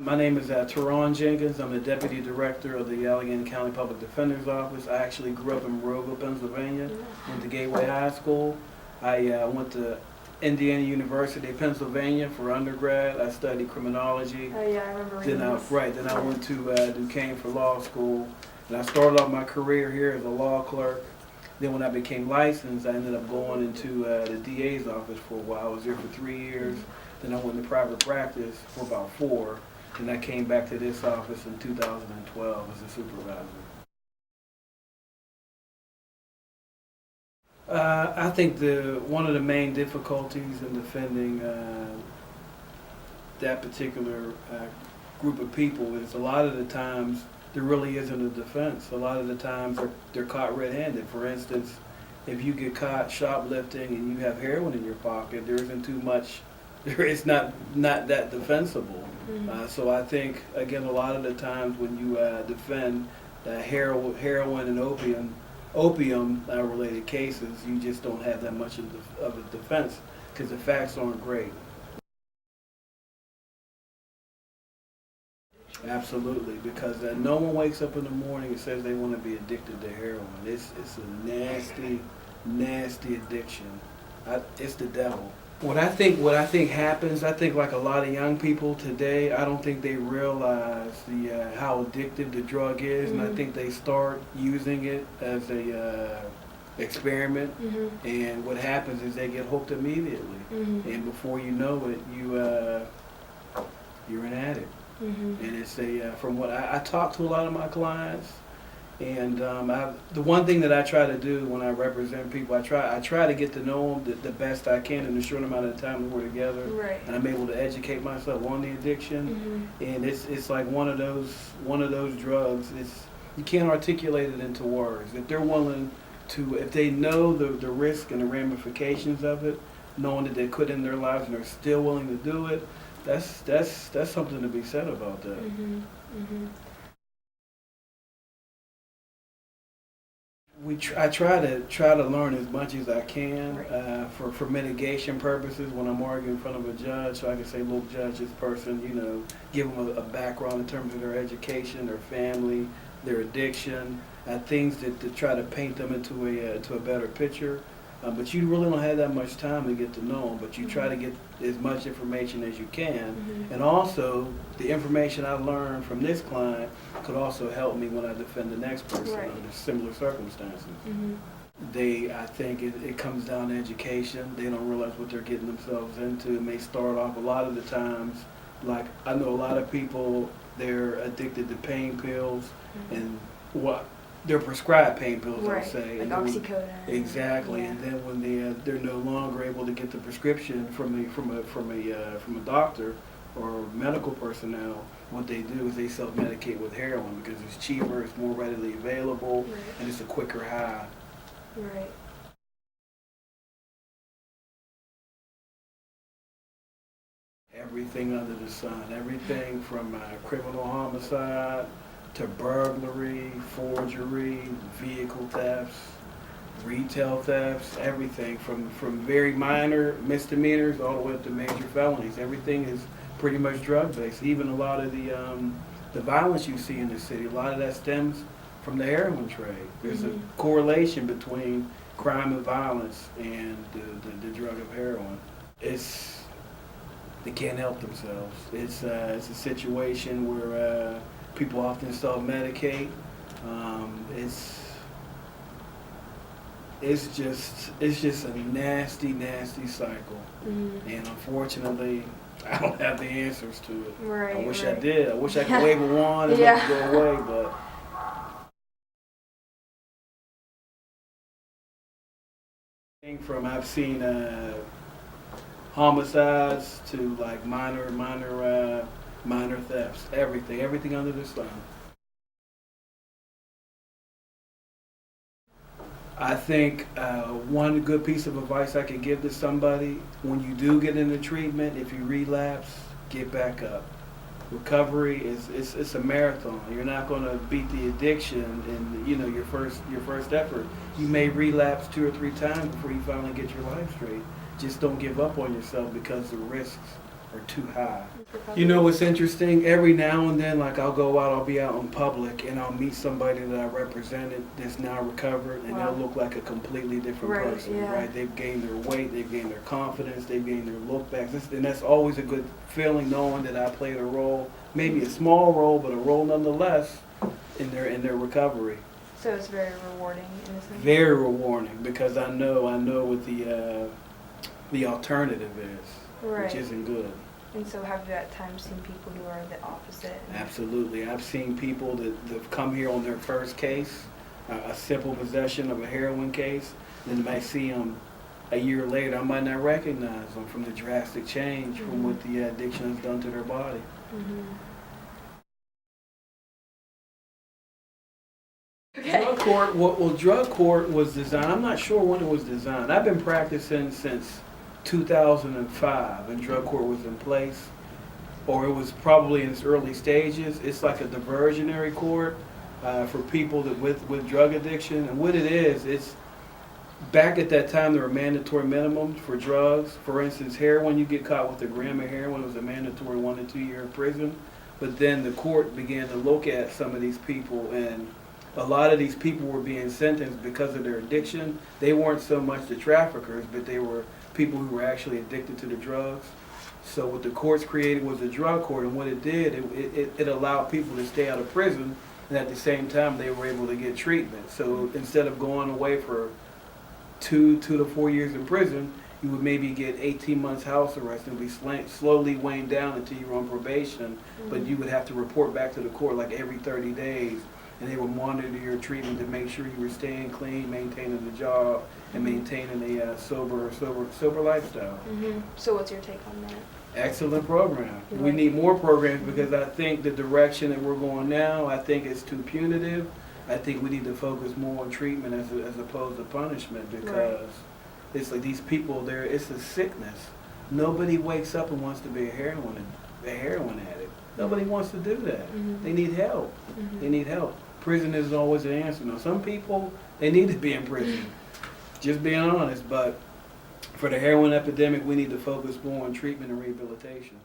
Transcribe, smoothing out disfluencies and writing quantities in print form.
My name is Teron Jenkins. I'm the Deputy Director of the Allegheny County Public Defender's Office. I actually grew up in Monroeville, Pennsylvania, went to Gateway High School. I went to Indiana University, Pennsylvania for undergrad. I studied criminology. Oh yeah, I remember reading this. Then I went to Duquesne for law school. And I started off my career here as a law clerk. Then when I became licensed, I ended up going into the DA's office for a while. I was there for 3 years. Then I went into private practice for about 4. And I came back to this office in 2012 as a supervisor. I think one of the main difficulties in defending that particular group of people is a lot of the times there really isn't a defense. A lot of the times they're caught red-handed. For instance, if you get caught shoplifting and you have heroin in your pocket, there isn't too much. It's not that defensible. So I think, again, a lot of the times when you defend heroin and opium-related cases, you just don't have that much of a defense because the facts aren't great. Absolutely, because no one wakes up in the morning and says they want to be addicted to heroin. It's a nasty, nasty addiction. It's the devil. What I think happens, I think like a lot of young people today, I don't think they realize how addictive the drug is, and I think they start using it as a experiment, and what happens is they get hooked immediately, and before you know it, you're an addict. And it's from what I talk to a lot of my clients. And the one thing that I try to do when I represent people, I try to get to know them the best I can in the short amount of time that we're together. Right. And I'm able to educate myself on the addiction. And it's like one of those drugs. You can't articulate it into words. If they're willing to, if they know the risk and the ramifications of it, knowing that they could in their lives and they're still willing to do it, that's something to be said about that. I try to learn as much as I can for mitigation purposes when I'm arguing in front of a judge, so I can say, look, judge, this person, give them a background in terms of their education, their family, their addiction, things to try to paint them into a better picture. But you really don't have that much time to get to know them, but you try to get as much information as you can. And also, the information I learned from this client could also help me when I defend the next person under similar circumstances. I think it comes down to education. They don't realize what they're getting themselves into. It may start off a lot of the times, like I know a lot of people, they're addicted to pain pills and they're prescribed pain pills, I'll say. Like oxycodone. Exactly, and then when they're no longer able to get the prescription from a doctor or medical personnel, what they do is they self-medicate with heroin because it's cheaper, it's more readily available, and it's a quicker high. Right. Everything under the sun, everything from criminal homicide to burglary, forgery, vehicle thefts, retail thefts, everything from very minor misdemeanors all the way up to major felonies. Everything is pretty much drug-based. Even a lot of the violence you see in the city, a lot of that stems from the heroin trade. There's a correlation between crime and violence and the drug of heroin. They can't help themselves. It's a situation where people often self-medicate. It's just a nasty, nasty cycle. And unfortunately, I don't have the answers to it. I wish I did. I wish I could wave a wand and make it go away, but I've seen homicides to like minor thefts, everything under the sun. I think one good piece of advice I could give to somebody, when you do get into treatment, if you relapse, get back up. Recovery it's a marathon. You're not going to beat the addiction in your first effort. You may relapse 2 or 3 times before you finally get your life straight. Just don't give up on yourself because the risks are too high. Recovery. You know what's interesting? Every now and then, like I'll go out, I'll be out in public, and I'll meet somebody that I represented that's now recovered, and Wow. they'll look like a completely different Right, person, yeah. right? They've gained their weight, they've gained their confidence, they've gained their look back, and that's always a good feeling, knowing that I played a role, maybe a small role, but a role nonetheless in their recovery. So it's very rewarding in a sense. Very rewarding, because I know what the alternative is, Right. which isn't good. And so have you at times seen people who are the opposite? Absolutely. I've seen people that have come here on their first case, a simple possession of a heroin case, then I might see them a year later. I might not recognize them from the drastic change from what the addiction has done to their body. Okay. Drug court, drug court was designed, I'm not sure when it was designed. I've been practicing since 2005, and drug court was in place, or it was probably in its early stages. It's like a diversionary court for people that with drug addiction. And what it is, it's back at that time there were mandatory minimums for drugs. For instance, heroin, you get caught with a gram of heroin, it was a mandatory 1 to 2 year prison. But then the court began to look at some of these people, and a lot of these people were being sentenced because of their addiction. They weren't so much the traffickers, but they were people who were actually addicted to the drugs. So what the courts created was a drug court, and what it did, it allowed people to stay out of prison, and at the same time they were able to get treatment. So instead of going away for 2 to 4 years in prison, you would maybe get 18 months house arrest and be slowly waned down until you were on probation, but you would have to report back to the court like every 30 days. And they would monitor your treatment to make sure you were staying clean, maintaining the job, and maintaining a sober lifestyle. So what's your take on that? Excellent program. We Right. need more programs, because I think the direction that we're going now, I think it's too punitive. I think we need to focus more on treatment as opposed to punishment, because it's like these people, it's a sickness. Nobody wakes up and wants to be a heroin addict. Nobody wants to do that. They need help. They need help. Prison isn't always the answer. Now, some people, they need to be in prison. Just being honest. But for the heroin epidemic, we need to focus more on treatment and rehabilitation.